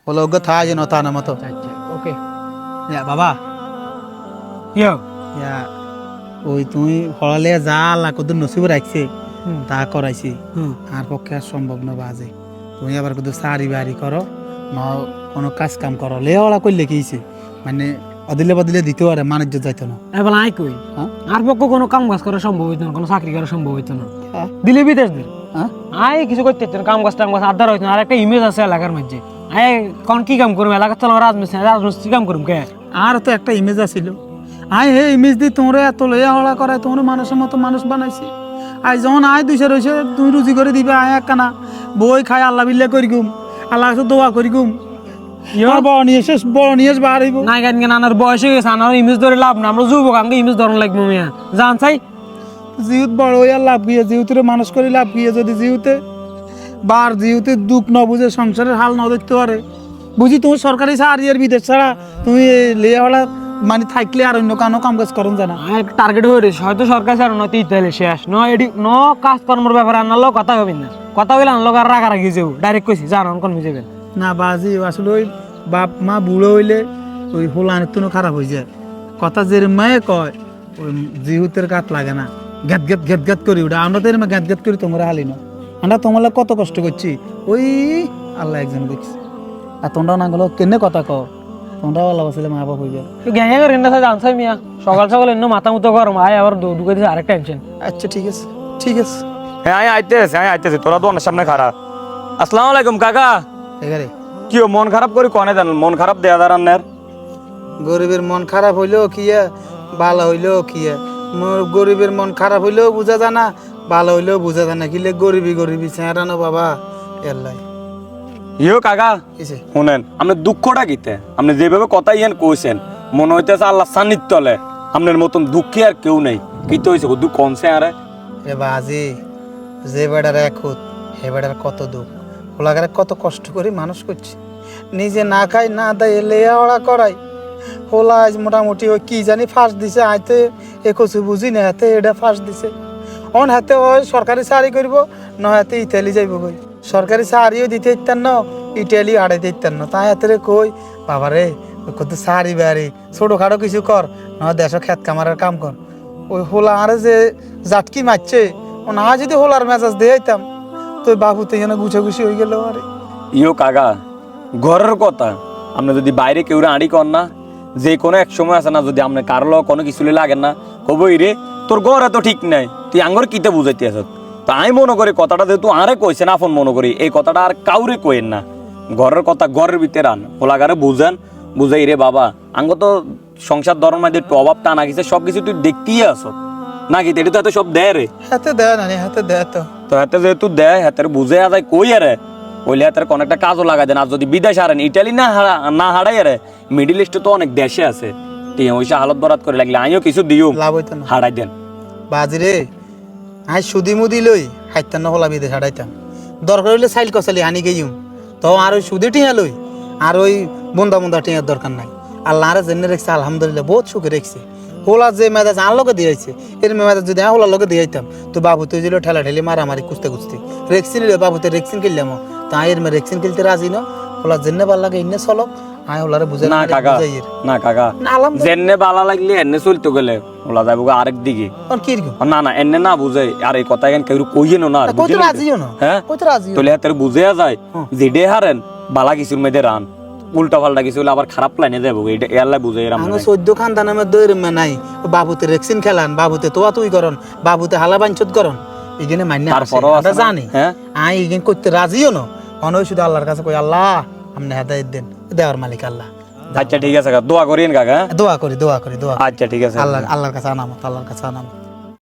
বলে ওকে থা যেন তা না মতো আচ্ছা ওকে ইয়া বাবা ইয়ো ইয়া ওই তুমি হড়ালে যা আল্লাহ কদুর নসিব রাখছে তা করাইছি আর পক্ষে আর সম্ভব না বাজে তুমি আবার কদু সারি বাড়ি করো ন কোনো কাজ কাম করো লে হড়া করলে কিছে মানে অদিলে বদিলে দিতে পারে মানুষ যাইতো না এবার আই কই হ্যাঁ? আর পক্ষে কোনো কাম কাজ করা সম্ভব হইতো না কোনো চাকরি করা সম্ভব হইতো না হ্যাঁ? দিলে বিদেশ দিল হ্যাঁ? আই কিছু করতে হইতো না কাম কাজ টাম কাজ আদার হইতো না আর একটা ইমেজ আছে এলাকার মধ্যে আই কোন কি কাম করবো এলাকার চলো রাজমিস্ত্রি কাম করুম কে আর তো একটা ইমেজ আছিল আই হে ইমেজ দি তোমরা এত লইয়া হড়া করায় তোমরা মানুষের মতো মানুষ বানাইছি আই যখন আয় দুইশো রয়েছে তুমি রুজি করে দিবে আয় একখানা বই খাই আল্লাহ বিল্লা করি গুম আল্লাহ কাছে দোয়া করি গুম আর বড় নিয়ে শেষ বড় নিয়ে বার হইব নাই গান গান আনার বয়স হয়ে গেছে আনার ইমেজ ধরে লাভ না আমরা যুবক আমাকে ইমেজ ধরন লাগবে মিয়া জান চাই জিউত বড় হইয়া লাভ গিয়ে জিউতের মানুষ করে লাভ গিয়ে যদি জিউতে বার জিউতে দুঃখ ন বুঝে সংসারের হাল ন দেখতে পারে বুঝি তুমি সরকারি চাকরি আর বিদেশ ছাড়া তুমি লিয়া হলা মানে থাকলে আর অন্য কানো কাম কাজ করুন জানা টার্গেট হয়ে রয়েছে হয়তো সরকার ছাড়া নয় ইতালি শেষ ন এডি ন কাজ কর্মের ব্যাপারে আনার কথা হবেন না কথা বলে আনলো আর রাগারাগি যাবো ডাইরেক্ট কইছি জান কোন যাবেন না বাজি আসলে ওই বাপ মা বুড়ো হইলে ওই হোলানের তুনো খারাপ হয়ে যায় কথা যে মায়ে কয় ওই জিহুতের কাত লাগে না ঘ্যাত ঘ্যাত ঘ্যাত ঘ্যাত করি ওটা আমরা তো এরকম ঘ্যাত ঘ্যাত করি তোমরা হালি না আমরা তোমার কত কষ্ট করছি ওই আল্লাহ একজন দেখছি আর তোমরাও না গেলো কেনে কথা কও তোমরাও আল্লাহ বাসলে মা বাপ হইবে গ্যাঙ্গে করে না জানছাই মিয়া সকাল সকাল এন্ন মাথা মুতো গরম আয় আবার ঢুকে দিছে আরেক টেনশন আচ্ছা ঠিক আছে ঠিক আছে হ্যাঁ আইতেছে তোরা তো অনেক সামনে খারাপ। আসসালামু আলাইকুম কাকা। এগারে কি মন খারাপ করি কনে জান মন খারাপ দেয়া দাঁড়ানের গরিবের মন খারাপ হইলেও কিয়া ভালো হইলেও কিয়া গরিবের মন খারাপ হইলেও বোঝা যায় না ভালো হইলেও বোঝা যায় না কিলে গরিবি চেহারানো বাবা এল্লাই ইও কাকা কিসে শুনেন আপনি দুঃখটা কিতে আপনি যেভাবে কথা ইয়েন কইছেন মনে হইতেছে আল্লাহ সান্নিধ্য তলে আপনার মতন দুঃখী আর কেউ নেই কিতে হয়েছে দুঃখ কমছে আরে রে বাজি যে বেড়ার এক হুত হে বেড়ার কত দুঃখ ওলাগারে কত কষ্ট করে মানুষ করছে নিজে না খাই না দেয় লেয়া ওড়া করাই হোলা আজ মোটামুটি ওই কি জানি ফার্স্ট দিছে আইতে এ কিছু বুঝি না হাতে এটা ফার্স্ট দিছে অন হাতে ওই সরকারি চাকরি করব ন হাতে ইটালি যাইব কই সরকারি চাকরিও দিতে ইত্যান ন ইটালি আড়াইতে ইত্যান ন তাই হাতে কই বাবারে কত চাকরি বাড়ি ছোটোখাটো কিছু কর ন দেশ খেত কামারের কাম কর ওই হোলা আরে যে জাটকি মারছে ও না যদি হোলার মেজাজ দিয়ে আইতাম তো বাবুতে যেন গুছাগুছি হয়ে গেল আরে ইও কাকা ঘরের কথা আপনি যদি বাইরে কেউ আড়ি কর না যে কোনো এক সময় আছে না যদি আপনি কারো কোনো কিছু লাগেন না কবই রে তোর ঘর এত ঠিক নাই তুই আঙ্গর কিতে বুঝাইতে আস তা আমি মনে করি কথাটা যেহেতু আরে কইছেন আপন মনে করি এই কথাটা আর কাউরে কইেন না ঘরের কথা ঘরের ভিতরে আন হোলাগারে বুঝেন বুঝাই রে বাবা আঙ্গ তো সংসার ধর্মের মধ্যে একটু অভাব টানা গেছে সবকিছু তুই দেখতেই আস নাকি এটা তো এত সব দেয় রে হাতে দেয় না হাতে দেয় তো তো হাতে যেহেতু দেয় হাতের বুঝে যায় কই আরে ওইলে হাতের কোন একটা কাজও লাগা দেন আর যদি বিদেশ হারেন ইটালি না হারাই আরে মিডিল ইস্টে তো অনেক দেশে আছে ঠিক ওইসা হালত বরাত করে লাগলে আমিও কিছু দিও লাভ হইতো না হারাই দেন বাজি রে আই সুদি মুদি লই হাইতাম না হলা বিদেশ হারাইতাম দরকার হইলে সাইল কসালি আনি গেইম তো আর ওই সুদি টিয়া লই আর ওই বুন্দা টিয়ার দরকার নাই আল্লাহ আরে জেনে রেখছে আলহামদুলিল্লাহ বহুত সুখে রেখছে হোলা যে মেজাজ আন লোকে দিয়েছে এর মেজাজ যদি হোলার লোকে দিয়েতাম তো বাবু তুই দিল ঠেলা ঠেলি মারামারি কুস্তে রেক্সিন বাবুতে রেক্সিন কিনলাম তাই এর রেক্সিন কিনতে রাজি ন হোলা জেনে ভাল লাগে ইন্নে চলক আয় হোলারে বুঝাই না কাকা না কাকা জেনে বালা লাগলে এনে চলতে গেলে ওলা যাবো আরেক দিকে কি না না এনে না বুঝে আর এই কথা কেউ কইয়েন না কইতে রাজিও না হ্যাঁ কইতে রাজি তোলে হাতের বুঝে যায় যে ডে হারেন বালা কিছুর মধ্যে রান উল্টা পাল্টা কিছু হলে আবার খারাপ লাইনে যাবো এটা এয়ারলাই বুঝে এরাম আমি 14 খানদানের মধ্যে এরম নাই বাবুতে রেক্সিন খেলান বাবুতে তোয়া তুই করন বাবুতে হালা বাঞ্চত করন এখানে মান্য তারপরও আমরা জানি হ্যাঁ আই এখানে করতে রাজিও না অনয় শুধু আল্লাহর কাছে কই আল্লাহ আপনি হেদায়েত দেন দেওয়ার মালিক আল্লাহ আচ্ছা ঠিক আছে কাকা দোয়া করিয়েন কাকা দোয়া করি দোয়া আচ্ছা ঠিক আছে আল্লাহর কাছে আনামত